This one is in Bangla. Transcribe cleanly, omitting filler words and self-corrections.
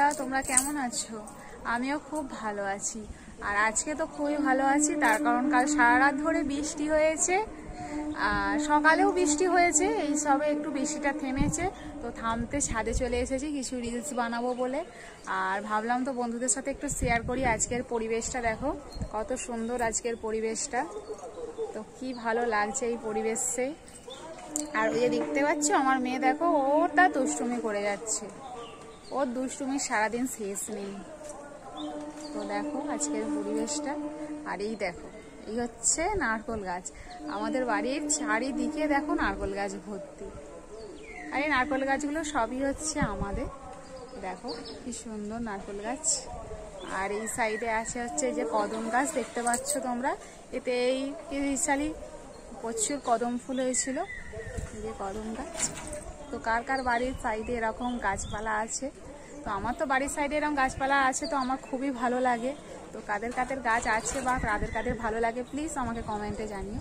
বন্ধুরা, তোমরা কেমন আছো? আমিও খুব ভালো আছি। আর আজকে তো খুবই ভালো আছি, তার কারণ কাল সারা রাত ধরে বৃষ্টি হয়েছে, আর সকালেও বৃষ্টি হয়েছে। এই সবে একটু বৃষ্টিটা থেমেছে, তো থামতে ছাদে চলে এসেছি কিছু রিলস বানাবো বলে। আর ভাবলাম তো বন্ধুদের সাথে একটু শেয়ার করি আজকের পরিবেশটা। দেখো কত সুন্দর আজকের পরিবেশটা, তো কি ভালো লাগছে এই পরিবেশে। আর ওই যে দেখতে পাচ্ছ আমার মেয়ে, দেখো ওটা দুষ্টুমি করে যাচ্ছে, ওর দুষ্টুমির সারাদিন শেষ নেই। তো দেখো আজকের পরিবেশটা। আর এই দেখো, এই হচ্ছে নারকেল গাছ। আমাদের বাড়ির চারিদিকে দেখো নারকেল গাছ ভর্তি। আর এই নারকেল গাছগুলো সবই হচ্ছে আমাদের। দেখো কি সুন্দর নারকেল গাছ। আর এই সাইডে আছে হচ্ছে যে কদম গাছ, দেখতে পাচ্ছ তোমরা। এতে এই সালি প্রচুর কদম ফুল হয়েছিল, এই যে কদম গাছ। তো কার কার বাড়ির সাইডে এরকম গাছপালা আছে? তো আমার তো বাড়ির সাইডে এরকম গাছপালা আছে, তো আমার খুবই ভালো লাগে। তো কাদের কাদের গাছ আছে বা কাদের কাদের ভালো লাগে প্লিজ আমাকে কমেন্টে জানিও।